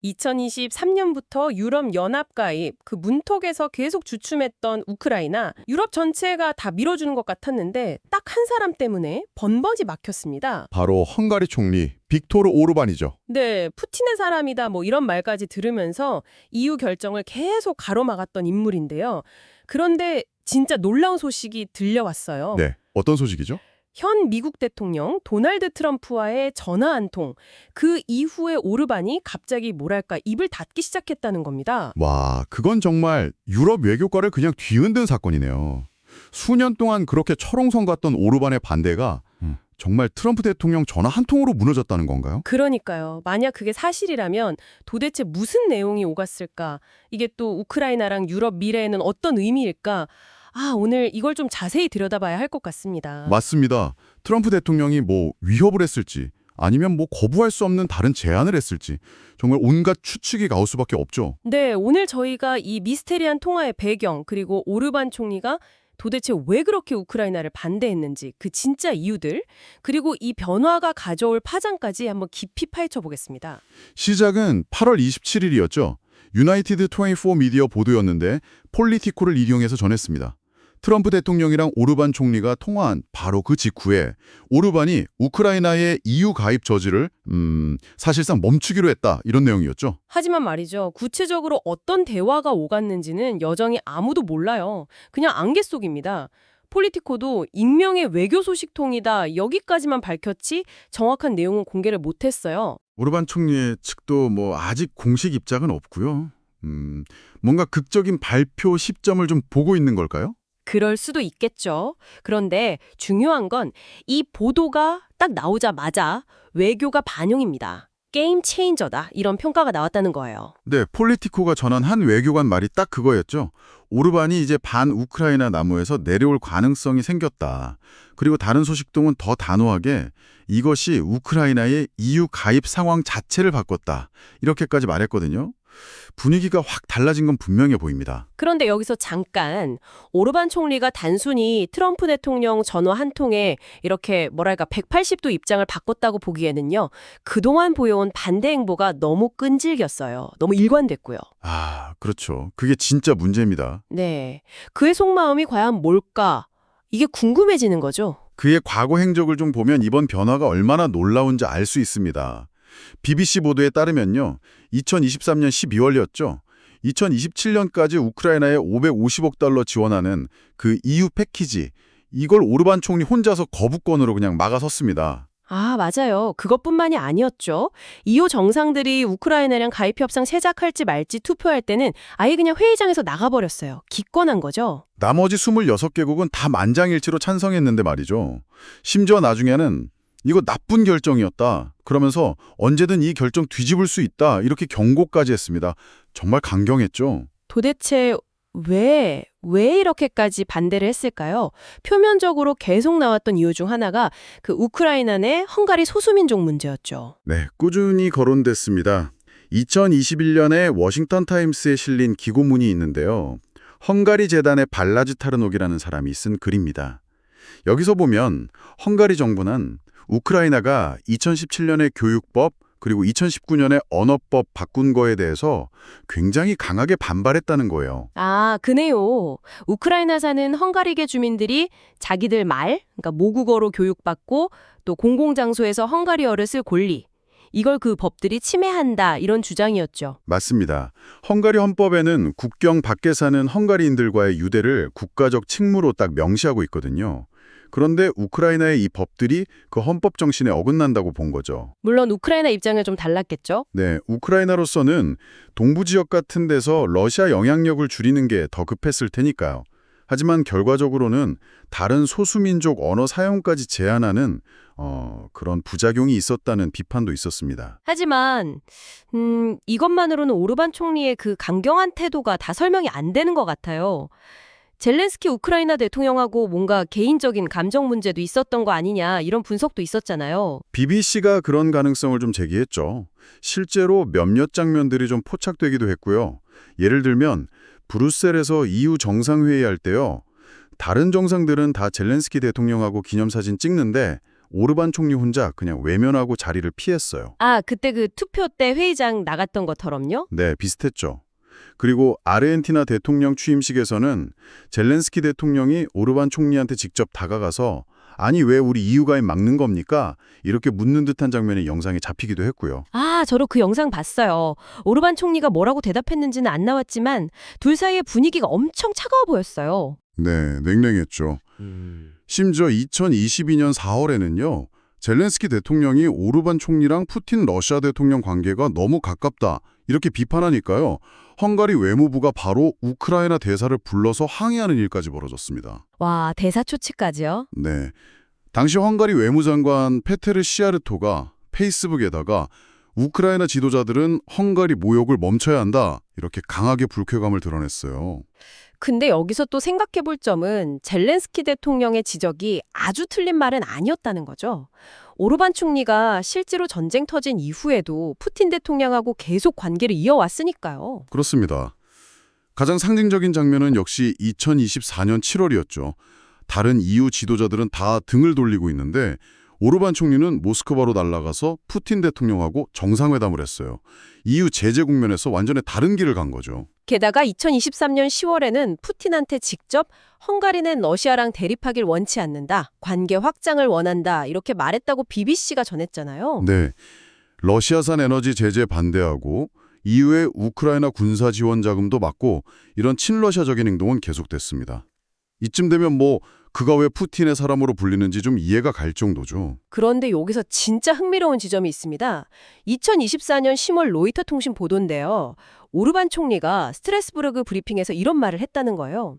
2023년부터 유럽 연합 가입, 그 문턱에서 계속 주춤했던 우크라이나, 유럽 전체가 다 밀어주는 것 같았는데 딱 한 사람 때문에 번번이 막혔습니다. 바로 헝가리 총리 빅토르 오르반이죠. 네, 푸틴의 사람이다 뭐 이런 말까지 들으면서 EU 결정을 계속 가로막았던 인물인데요. 그런데 진짜 놀라운 소식이 들려왔어요. 네, 어떤 소식이죠? 현 미국 대통령 도널드 트럼프와의 전화 한 통, 그 이후에 오르반이 갑자기 뭐랄까 입을 닫기 시작했다는 겁니다. 와, 그건 정말 유럽 외교과를 그냥 뒤흔든 사건이네요. 수년 동안 그렇게 철옹성 같던 오르반의 반대가 정말 트럼프 대통령 전화 한 통으로 무너졌다는 건가요? 그러니까요. 만약 그게 사실이라면 도대체 무슨 내용이 오갔을까? 이게 또 우크라이나랑 유럽 미래에는 어떤 의미일까? 오늘 이걸 좀 자세히 들여다봐야 할 것 같습니다. 맞습니다. 트럼프 대통령이 뭐 위협을 했을지 아니면 뭐 거부할 수 없는 다른 제안을 했을지 정말 온갖 추측이 나올 수밖에 없죠. 네, 오늘 저희가 이 미스테리한 통화의 배경, 그리고 오르반 총리가 도대체 왜 그렇게 우크라이나를 반대했는지, 그 진짜 이유들, 그리고 이 변화가 가져올 파장까지 한번 깊이 파헤쳐 보겠습니다. 시작은 8월 27일이었죠. 유나이티드 24 미디어 보도였는데 폴리티코를 인용해서 전했습니다. 트럼프 대통령이랑 오르반 총리가 통화한 바로 그 직후에 오르반이 우크라이나의 EU 가입 저지를 사실상 멈추기로 했다 이런 내용이었죠. 하지만 말이죠. 구체적으로 어떤 대화가 오갔는지는 여전히 아무도 몰라요. 그냥 안개 속입니다. 폴리티코도 익명의 외교 소식통이다 여기까지만 밝혔지 정확한 내용은 공개를 못했어요. 오르반 총리의 측도 뭐 아직 공식 입장은 없고요. 뭔가 극적인 발표 시점을 좀 보고 있는 걸까요? 그럴 수도 있겠죠. 그런데 중요한 건 이 보도가 딱 나오자마자 외교가 반영입니다. 게임 체인저다 이런 평가가 나왔다는 거예요. 네, 폴리티코가 전한 한 외교관 말이 딱 그거였죠. 오르반이 이제 반 우크라이나 나무에서 내려올 가능성이 생겼다. 그리고 다른 소식통은 더 단호하게 이것이 우크라이나의 EU 가입 상황 자체를 바꿨다. 이렇게까지 말했거든요. 분위기가 확 달라진 건 분명해 보입니다. 그런데 여기서 잠깐 오르반 총리가 단순히 트럼프 대통령 전화 한 통에 이렇게 뭐랄까 180도 입장을 바꿨다고 보기에는요. 그동안 보여온 반대 행보가 너무 끈질겼어요. 너무 일관됐고요. 그렇죠. 그게 진짜 문제입니다. 네. 그의 속마음이 과연 뭘까? 이게 궁금해지는 거죠. 그의 과거 행적을 좀 보면 이번 변화가 얼마나 놀라운지 알 수 있습니다. BBC 보도에 따르면요. 2023년 12월이었죠. 2027년까지 우크라이나에 550억 달러 지원하는 그 EU 패키지, 이걸 오르반 총리 혼자서 거부권으로 그냥 막아섰습니다. 맞아요. 그것뿐만이 아니었죠. EU 정상들이 우크라이나랑 가입 협상 시작할지 말지 투표할 때는 아예 그냥 회의장에서 나가버렸어요. 기권한 거죠. 나머지 26개국은 다 만장일치로 찬성했는데 말이죠. 심지어 나중에는 이거 나쁜 결정이었다. 그러면서 언제든 이 결정 뒤집을 수 있다. 이렇게 경고까지 했습니다. 정말 강경했죠. 도대체 왜 이렇게까지 반대를 했을까요? 표면적으로 계속 나왔던 이유 중 하나가 그 우크라이나 내 헝가리 소수민족 문제였죠. 네, 꾸준히 거론됐습니다. 2021년에 워싱턴 타임스에 실린 기고문이 있는데요. 헝가리 재단의 발라즈 타르녹이라는 사람이 쓴 글입니다. 여기서 보면 헝가리 정부는 우크라이나가 2017년에 교육법 그리고 2019년에 언어법 바꾼 거에 대해서 굉장히 강하게 반발했다는 거예요. 그네요. 우크라이나 사는 헝가리계 주민들이 자기들 말, 그러니까 모국어로 교육받고 또 공공장소에서 헝가리어를 쓸 권리, 이걸 그 법들이 침해한다 이런 주장이었죠. 맞습니다. 헝가리 헌법에는 국경 밖에 사는 헝가리인들과의 유대를 국가적 칙무로 딱 명시하고 있거든요. 그런데 우크라이나의 이 법들이 그 헌법 정신에 어긋난다고 본 거죠. 물론 우크라이나 입장은 좀 달랐겠죠. 네, 우크라이나로서는 동부 지역 같은 데서 러시아 영향력을 줄이는 게 더 급했을 테니까요. 하지만 결과적으로는 다른 소수민족 언어 사용까지 제한하는 그런 부작용이 있었다는 비판도 있었습니다. 하지만 이것만으로는 오르반 총리의 그 강경한 태도가 다 설명이 안 되는 것 같아요. 젤렌스키 우크라이나 대통령하고 뭔가 개인적인 감정 문제도 있었던 거 아니냐 이런 분석도 있었잖아요. BBC가 그런 가능성을 좀 제기했죠. 실제로 몇몇 장면들이 좀 포착되기도 했고요. 예를 들면 브뤼셀에서 EU 정상회의할 때요. 다른 정상들은 다 젤렌스키 대통령하고 기념사진 찍는데 오르반 총리 혼자 그냥 외면하고 자리를 피했어요. 아, 그때 그 투표 때 회의장 나갔던 것처럼요? 네, 비슷했죠. 그리고 아르헨티나 대통령 취임식에서는 젤렌스키 대통령이 오르반 총리한테 직접 다가가서 아니 왜 우리 EU 가입 막는 겁니까? 이렇게 묻는 듯한 장면이 영상에 잡히기도 했고요. 아, 저도 그 영상 봤어요. 오르반 총리가 뭐라고 대답했는지는 안 나왔지만 둘 사이의 분위기가 엄청 차가워 보였어요. 네, 냉랭했죠. 심지어 2022년 4월에는요. 젤렌스키 대통령이 오르반 총리랑 푸틴 러시아 대통령 관계가 너무 가깝다 이렇게 비판하니까요. 헝가리 외무부가 바로 우크라이나 대사를 불러서 항의하는 일까지 벌어졌습니다. 와, 대사 초치까지요? 네, 당시 헝가리 외무장관 페테르 시아르토가 페이스북에다가 우크라이나 지도자들은 헝가리 모욕을 멈춰야 한다 이렇게 강하게 불쾌감을 드러냈어요. 근데 여기서 또 생각해 볼 점은 젤렌스키 대통령의 지적이 아주 틀린 말은 아니었다는 거죠. 오르반 총리가 실제로 전쟁 터진 이후에도 푸틴 대통령하고 계속 관계를 이어왔으니까요. 그렇습니다. 가장 상징적인 장면은 역시 2024년 7월이었죠. 다른 EU 지도자들은 다 등을 돌리고 있는데 오르반 총리는 모스크바로 날아가서 푸틴 대통령하고 정상회담을 했어요. EU 제재 국면에서 완전히 다른 길을 간 거죠. 게다가 2023년 10월에는 푸틴한테 직접 헝가리는 러시아랑 대립하길 원치 않는다, 관계 확장을 원한다 이렇게 말했다고 BBC가 전했잖아요. 네, 러시아산 에너지 제재 반대하고 EU의 우크라이나 군사 지원 자금도 막고 이런 친러시아적인 행동은 계속됐습니다. 이쯤 되면 그가 왜 푸틴의 사람으로 불리는지 좀 이해가 갈 정도죠. 그런데 여기서 진짜 흥미로운 지점이 있습니다. 2024년 10월 로이터 통신 보도인데요. 오르반 총리가 스트라스부르크 브리핑에서 이런 말을 했다는 거예요.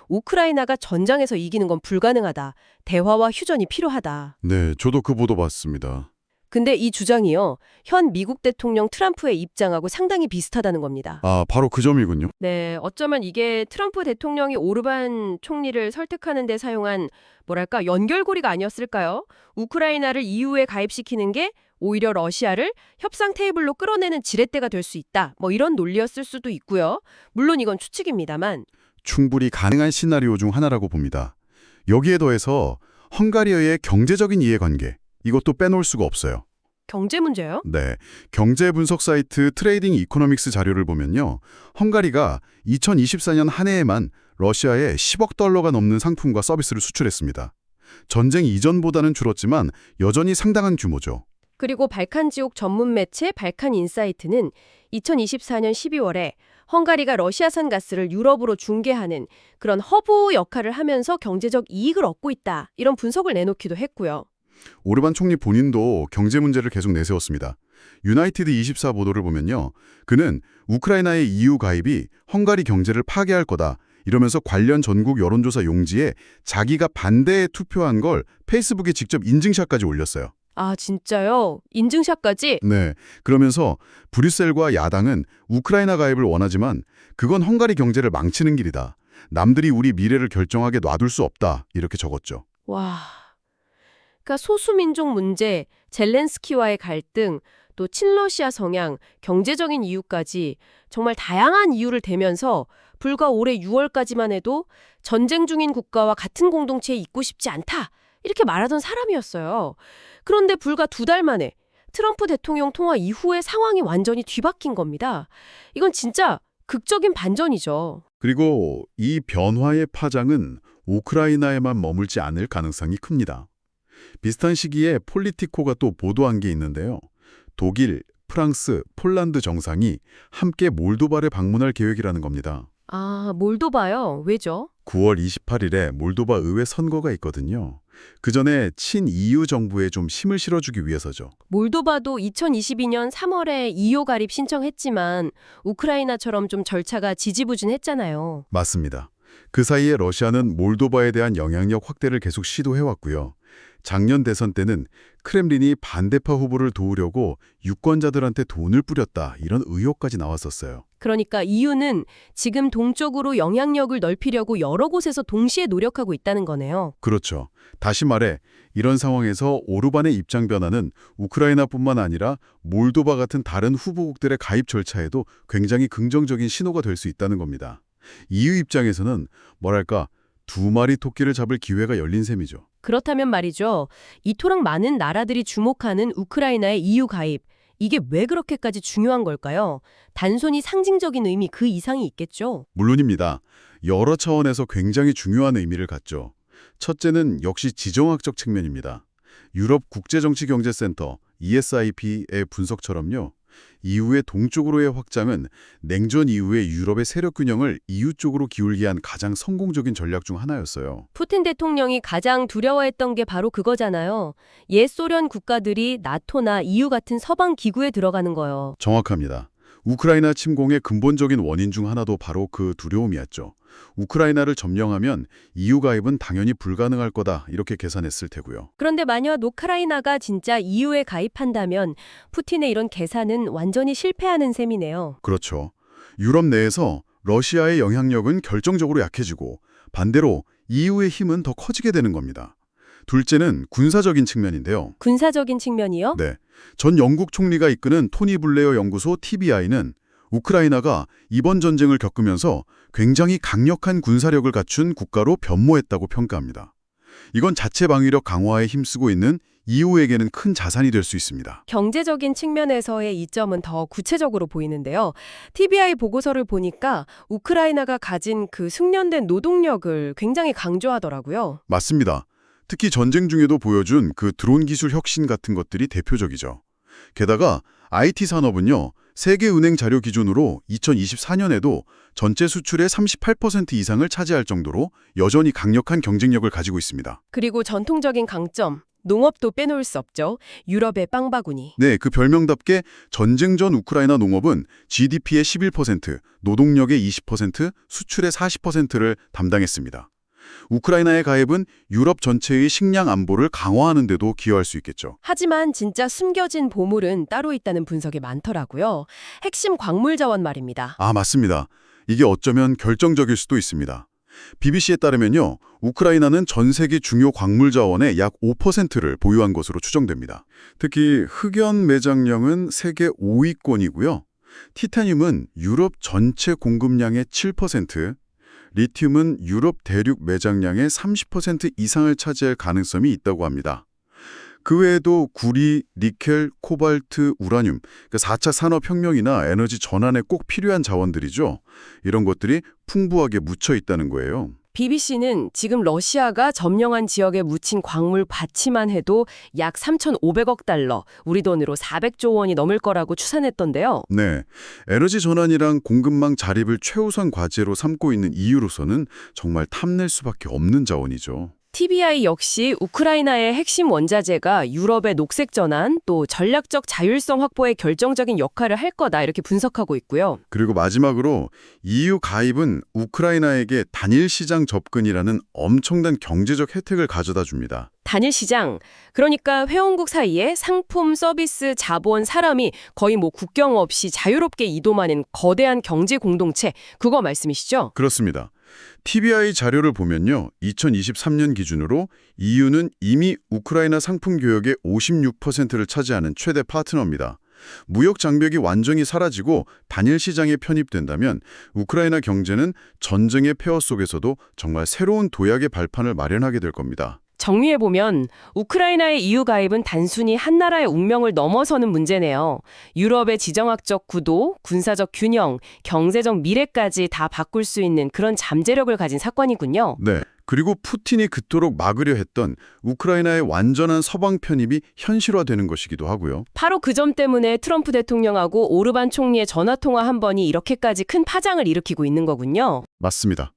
우크라이나가 전장에서 이기는 건 불가능하다. 대화와 휴전이 필요하다. 네, 저도 그 보도 봤습니다. 근데 이 주장이요. 현 미국 대통령 트럼프의 입장하고 상당히 비슷하다는 겁니다. 아, 바로 그 점이군요. 네, 어쩌면 이게 트럼프 대통령이 오르반 총리를 설득하는 데 사용한 뭐랄까 연결고리가 아니었을까요? 우크라이나를 EU에 가입시키는 게 오히려 러시아를 협상 테이블로 끌어내는 지렛대가 될 수 있다. 이런 논리였을 수도 있고요. 물론 이건 추측입니다만. 충분히 가능한 시나리오 중 하나라고 봅니다. 여기에 더해서 헝가리와의 경제적인 이해관계, 이것도 빼놓을 수가 없어요. 경제 문제요? 네, 경제 분석 사이트 트레이딩 이코노믹스 자료를 보면요. 헝가리가 2024년 한 해에만 러시아에 10억 달러가 넘는 상품과 서비스를 수출했습니다. 전쟁 이전보다는 줄었지만 여전히 상당한 규모죠. 그리고 발칸 지옥 전문 매체 발칸 인사이트는 2024년 12월에 헝가리가 러시아산 가스를 유럽으로 중개하는 그런 허브 역할을 하면서 경제적 이익을 얻고 있다. 이런 분석을 내놓기도 했고요. 오르반 총리 본인도 경제 문제를 계속 내세웠습니다. 유나이티드 24 보도를 보면요. 그는 우크라이나의 EU 가입이 헝가리 경제를 파괴할 거다. 이러면서 관련 전국 여론조사 용지에 자기가 반대에 투표한 걸 페이스북에 직접 인증샷까지 올렸어요. 아, 진짜요? 인증샷까지? 네, 그러면서 브뤼셀과 야당은 우크라이나 가입을 원하지만 그건 헝가리 경제를 망치는 길이다. 남들이 우리 미래를 결정하게 놔둘 수 없다. 이렇게 적었죠. 와, 그러니까 소수민족 문제, 젤렌스키와의 갈등, 또 친러시아 성향, 경제적인 이유까지 정말 다양한 이유를 대면서 불과 올해 6월까지만 해도 전쟁 중인 국가와 같은 공동체에 있고 싶지 않다. 이렇게 말하던 사람이었어요. 그런데 불과 2달 만에 트럼프 대통령 통화 이후의 상황이 완전히 뒤바뀐 겁니다. 이건 진짜 극적인 반전이죠. 그리고 이 변화의 파장은 우크라이나에만 머물지 않을 가능성이 큽니다. 비슷한 시기에 폴리티코가 또 보도한 게 있는데요. 독일, 프랑스, 폴란드 정상이 함께 몰도바를 방문할 계획이라는 겁니다. 아, 몰도바요? 왜죠? 9월 28일에 몰도바 의회 선거가 있거든요. 그 전에 친EU 정부에 좀 힘을 실어주기 위해서죠. 몰도바도 2022년 3월에 EU 가입 신청했지만 우크라이나처럼 좀 절차가 지지부진했잖아요. 맞습니다. 그 사이에 러시아는 몰도바에 대한 영향력 확대를 계속 시도해왔고요. 작년 대선 때는 크렘린이 반대파 후보를 도우려고 유권자들한테 돈을 뿌렸다 이런 의혹까지 나왔었어요. 그러니까 EU는 지금 동쪽으로 영향력을 넓히려고 여러 곳에서 동시에 노력하고 있다는 거네요. 그렇죠. 다시 말해 이런 상황에서 오르반의 입장 변화는 우크라이나뿐만 아니라 몰도바 같은 다른 후보국들의 가입 절차에도 굉장히 긍정적인 신호가 될 수 있다는 겁니다. EU 입장에서는 뭐랄까 2마리 토끼를 잡을 기회가 열린 셈이죠. 그렇다면 말이죠. 이토록 많은 나라들이 주목하는 우크라이나의 EU 가입. 이게 왜 그렇게까지 중요한 걸까요? 단순히 상징적인 의미 그 이상이 있겠죠. 물론입니다. 여러 차원에서 굉장히 중요한 의미를 갖죠. 첫째는 역시 지정학적 측면입니다. 유럽 국제정치경제센터 ESIP의 분석처럼요. EU의 동쪽으로의 확장은 냉전 이후의 유럽의 세력 균형을 EU 쪽으로 기울게 한 가장 성공적인 전략 중 하나였어요. 푸틴 대통령이 가장 두려워했던 게 바로 그거잖아요. 옛 소련 국가들이 나토나 EU 같은 서방 기구에 들어가는 거요. 정확합니다. 우크라이나 침공의 근본적인 원인 중 하나도 바로 그 두려움이었죠. 우크라이나를 점령하면 EU 가입은 당연히 불가능할 거다 이렇게 계산했을 테고요. 그런데 만약 우크라이나가 진짜 EU에 가입한다면 푸틴의 이런 계산은 완전히 실패하는 셈이네요. 그렇죠. 유럽 내에서 러시아의 영향력은 결정적으로 약해지고 반대로 EU의 힘은 더 커지게 되는 겁니다. 둘째는 군사적인 측면인데요. 군사적인 측면이요? 네, 전 영국 총리가 이끄는 토니 블레어 연구소 TBI는 우크라이나가 이번 전쟁을 겪으면서 굉장히 강력한 군사력을 갖춘 국가로 변모했다고 평가합니다. 이건 자체 방위력 강화에 힘쓰고 있는 EU에게는 큰 자산이 될 수 있습니다. 경제적인 측면에서의 이점은 더 구체적으로 보이는데요. TBI 보고서를 보니까 우크라이나가 가진 그 숙련된 노동력을 굉장히 강조하더라고요. 맞습니다. 특히 전쟁 중에도 보여준 그 드론 기술 혁신 같은 것들이 대표적이죠. 게다가 IT 산업은요. 세계은행 자료 기준으로 2024년에도 전체 수출의 38% 이상을 차지할 정도로 여전히 강력한 경쟁력을 가지고 있습니다. 그리고 전통적인 강점, 농업도 빼놓을 수 없죠. 유럽의 빵바구니. 네, 그 별명답게 전쟁 전 우크라이나 농업은 GDP의 11%, 노동력의 20%, 수출의 40%를 담당했습니다. 우크라이나의 가입은 유럽 전체의 식량 안보를 강화하는 데도 기여할 수 있겠죠. 하지만 진짜 숨겨진 보물은 따로 있다는 분석이 많더라고요. 핵심 광물 자원 말입니다. 아, 맞습니다. 이게 어쩌면 결정적일 수도 있습니다. BBC에 따르면요. 우크라이나는 전 세계 중요 광물 자원의 약 5%를 보유한 것으로 추정됩니다. 특히 흑연 매장량은 세계 5위권이고요. 티타늄은 유럽 전체 공급량의 7%, 리튬은 유럽 대륙 매장량의 30% 이상을 차지할 가능성이 있다고 합니다. 그 외에도 구리, 니켈, 코발트, 우라늄, 4차 산업혁명이나 에너지 전환에 꼭 필요한 자원들이죠. 이런 것들이 풍부하게 묻혀 있다는 거예요. BBC는 지금 러시아가 점령한 지역에 묻힌 광물 가치만 해도 약 3,500억 달러, 우리 돈으로 400조 원이 넘을 거라고 추산했던데요. 네, 에너지 전환이랑 공급망 자립을 최우선 과제로 삼고 있는 EU로서는 정말 탐낼 수밖에 없는 자원이죠. TBI 역시 우크라이나의 핵심 원자재가 유럽의 녹색 전환, 또 전략적 자율성 확보에 결정적인 역할을 할 거다 이렇게 분석하고 있고요. 그리고 마지막으로 EU 가입은 우크라이나에게 단일 시장 접근이라는 엄청난 경제적 혜택을 가져다 줍니다. 단일 시장, 그러니까 회원국 사이에 상품, 서비스, 자본, 사람이 거의 국경 없이 자유롭게 이동하는 거대한 경제 공동체, 그거 말씀이시죠? 그렇습니다. TBI 자료를 보면요. 2023년 기준으로 EU는 이미 우크라이나 상품 교역의 56%를 차지하는 최대 파트너입니다. 무역 장벽이 완전히 사라지고 단일 시장에 편입된다면 우크라이나 경제는 전쟁의 폐허 속에서도 정말 새로운 도약의 발판을 마련하게 될 겁니다. 정리해보면 우크라이나의 EU 가입은 단순히 한 나라의 운명을 넘어서는 문제네요. 유럽의 지정학적 구도, 군사적 균형, 경제적 미래까지 다 바꿀 수 있는 그런 잠재력을 가진 사건이군요. 네. 그리고 푸틴이 그토록 막으려 했던 우크라이나의 완전한 서방 편입이 현실화되는 것이기도 하고요. 바로 그 점 때문에 트럼프 대통령하고 오르반 총리의 전화통화 한 번이 이렇게까지 큰 파장을 일으키고 있는 거군요. 맞습니다.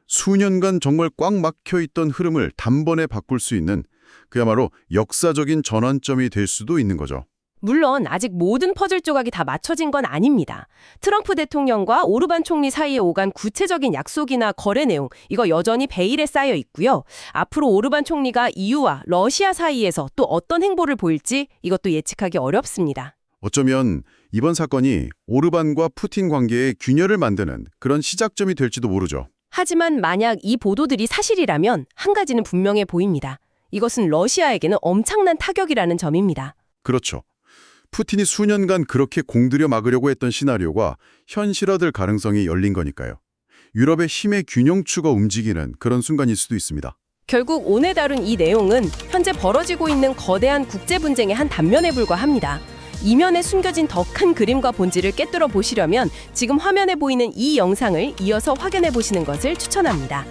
수년간 정말 꽉 막혀 있던 흐름을 단번에 바꿀 수 있는 그야말로 역사적인 전환점이 될 수도 있는 거죠. 물론 아직 모든 퍼즐 조각이 다 맞춰진 건 아닙니다. 트럼프 대통령과 오르반 총리 사이에 오간 구체적인 약속이나 거래 내용, 이거 여전히 베일에 쌓여 있고요. 앞으로 오르반 총리가 EU와 러시아 사이에서 또 어떤 행보를 보일지 이것도 예측하기 어렵습니다. 어쩌면 이번 사건이 오르반과 푸틴 관계의 균열을 만드는 그런 시작점이 될지도 모르죠. 하지만 만약 이 보도들이 사실이라면 한 가지는 분명해 보입니다. 이것은 러시아에게는 엄청난 타격이라는 점입니다. 그렇죠. 푸틴이 수년간 그렇게 공들여 막으려고 했던 시나리오가 현실화될 가능성이 열린 거니까요. 유럽의 힘의 균형추가 움직이는 그런 순간일 수도 있습니다. 결국 오늘 다룬 이 내용은 현재 벌어지고 있는 거대한 국제 분쟁의 한 단면에 불과합니다. 이면에 숨겨진 더 큰 그림과 본질을 꿰뚫어 보시려면 지금 화면에 보이는 이 영상을 이어서 확인해 보시는 것을 추천합니다.